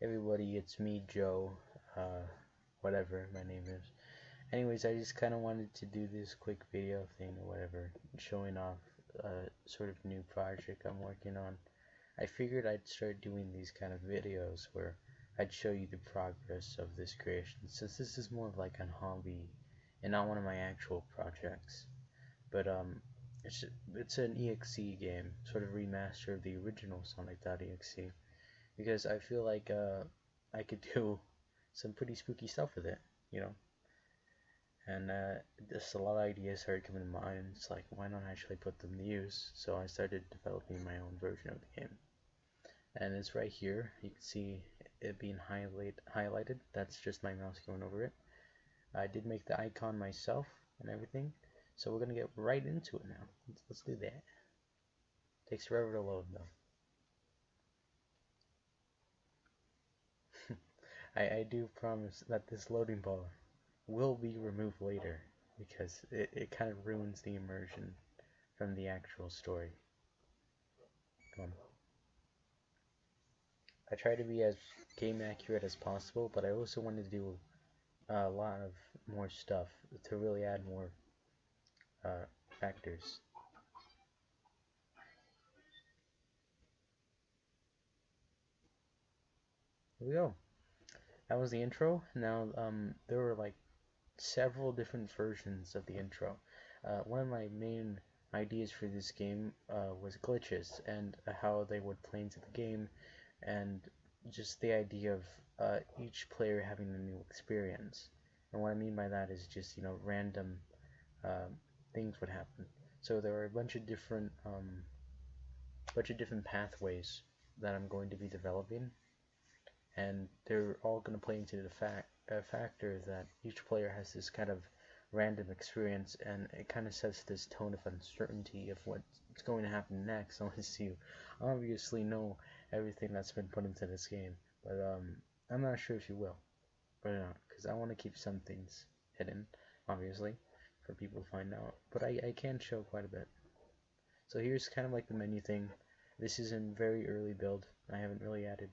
Everybody, it's me, Joe, whatever my name is. Anyways, I just kind of wanted to do this quick video thing or whatever, showing off a sort of new project I'm working on. I figured I'd start doing these kind of videos where I'd show you the progress of this creation, since this is more of like a hobby and not one of my actual projects. But it's an exe game, sort of remaster of the original Sonic.exe, because I feel like I could do some pretty spooky stuff with it, you know. And just a lot of ideas started coming to mind. It's like, why not actually put them to use? So I started developing my own version of the game, and it's right here. You can see it being highlighted. That's just my mouse going over it. I did make the icon myself and everything, so we're gonna get right into it now. Let's do that. Takes forever to load though. I do promise that this loading bar will be removed later because it kind of ruins the immersion from the actual story. Come on. I try to be as game accurate as possible, but I also want to do a lot of more stuff to really add more factors. Here we go. That was the intro. Now there were like several different versions of the intro. One of my main ideas for this game was glitches and how they would play into the game, and just the idea of each player having a new experience. And what I mean by that is just, you know, random things would happen. So there are a bunch of different pathways that I'm going to be developing, and they're all going to play into the factor that each player has this kind of random experience, and it kind of sets this tone of uncertainty of what's going to happen next, unless you obviously know everything that's been put into this game. But I'm not sure if you will or not, because I want to keep some things hidden, obviously, for people to find out. But I can show quite a bit. So here's kind of like the menu thing. This is in very early build. I haven't really added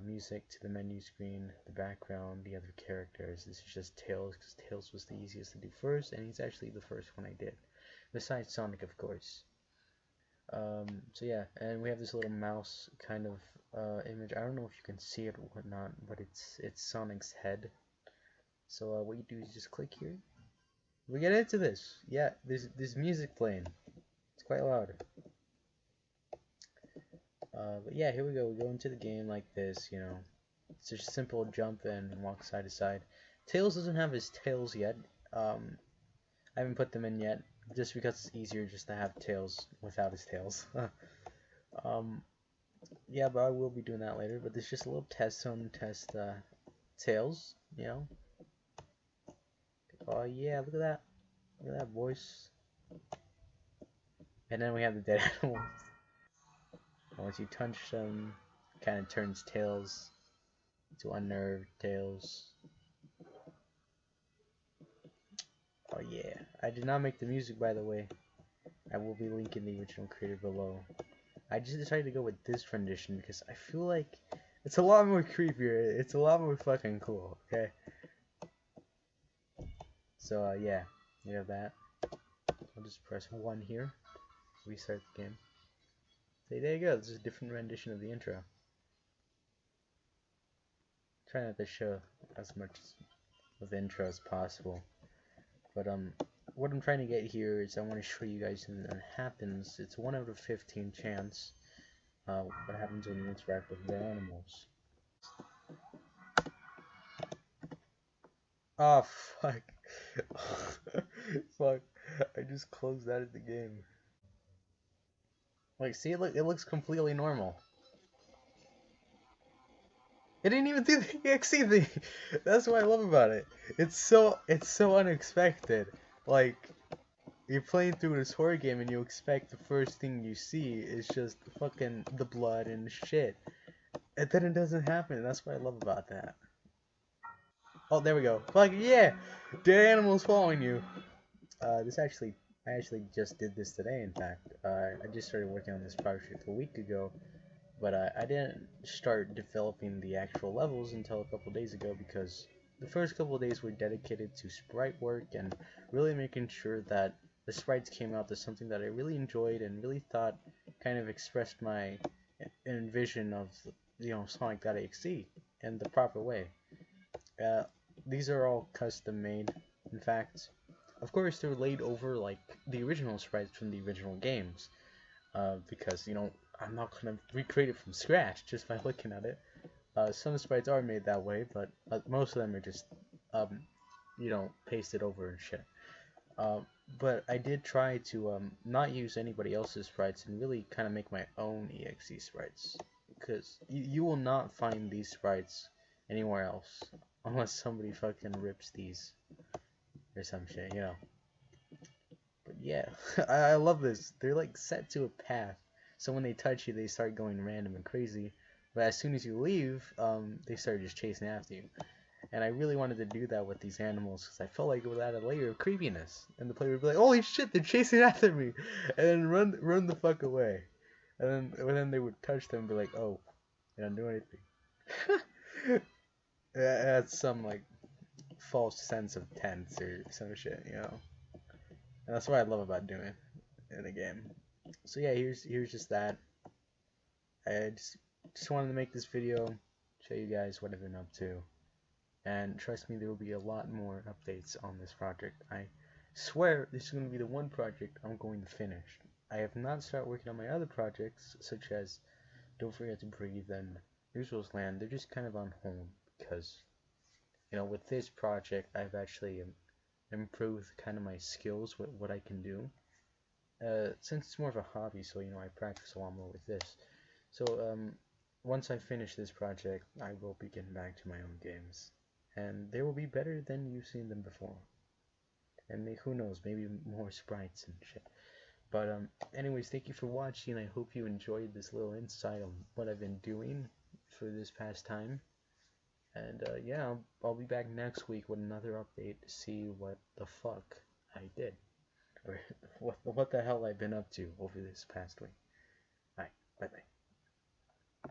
music to the menu screen, the background, the other characters. This is just Tails, because Tails was the easiest to do first, and he's actually the first one I did, besides Sonic, of course. So yeah, and we have this little mouse kind of image. I don't know if you can see it or whatnot, but it's Sonic's head. So what you do is just click here. We get into this. Yeah, there's music playing. It's quite loud. But yeah, here we go. We go into the game like this, you know. It's just a simple jump and walk side to side. Tails doesn't have his tails yet. I haven't put them in yet, just because it's easier just to have Tails without his tails. Yeah, but I will be doing that later. But there's just a little test zone to test Tails, you know. Oh yeah, look at that. Look at that voice. And then we have the dead animals. Once you touch them, kind of turns Tails to unnerved Tails. Oh yeah, I did not make the music, by the way. I will be linking the original creator below. I just decided to go with this rendition because I feel like it's a lot more creepier. It's a lot more fucking cool, okay? So yeah, you have that. I'll just press 1 here, restart the game. So there you go, this is a different rendition of the intro. Try not to show as much of the intro as possible. But what I'm trying to get here is I want to show you guys something that happens. It's 1 out of 15 chance what happens when you interact with the animals. Oh fuck. Fuck. I just closed out of the game. Like, see, it looks completely normal. It didn't even do the EXE thing. That's what I love about it. It's so unexpected. Like, you're playing through this horror game and you expect the first thing you see is just fucking the blood and shit. And then it doesn't happen. That's what I love about that. Oh, there we go. Like, yeah, dead animals following you. I actually just did this today. In fact, I just started working on this project a week ago, But I didn't start developing the actual levels until a couple days ago because the first couple of days were dedicated to sprite work and really making sure that the sprites came out to something that I really enjoyed and really thought kind of expressed my envision of Sonic.exe in the proper way. Uh, these are all custom made. In fact, of course, they're laid over like the original sprites from the original games, because I'm not gonna recreate it from scratch just by looking at it. Some sprites are made that way, but most of them are just um, pasted over and shit. Uh, but I did try to not use anybody else's sprites and really kind of make my own EXE sprites, because you will not find these sprites anywhere else unless somebody fucking rips these or some shit. But yeah, I love this. They're like set to a path, so when they touch you, they start going random and crazy. But as soon as you leave, they start just chasing after you. And I really wanted to do that with these animals because I felt like it would add a layer of creepiness. And the player would be like, "Holy shit, they're chasing after me!" And then run the fuck away. And then they would touch them and be like, "Oh, they don't do anything." That's some like false sense of tense or some shit. And that's what I love about doing in the game. So yeah, here's just that. I just wanted to make this video, show you guys what I've been up to. And trust me, there will be a lot more updates on this project. I swear this is going to be the one project I'm going to finish. I have not started working on my other projects, such as Don't Forget to Breathe and Usual's Land. They're just kind of on hold because, with this project, I've actually improved kind of my skills with what I can do. Since it's more of a hobby, so I practice a lot more with this. So once I finish this project, I will be getting back to my own games, and they will be better than you've seen them before. And who knows, maybe more sprites and shit. But anyways, thank you for watching. I hope you enjoyed this little insight on what I've been doing for this past time. And yeah, I'll be back next week with another update to see what the fuck I did, or what the hell I've been up to over this past week. Alright, bye bye.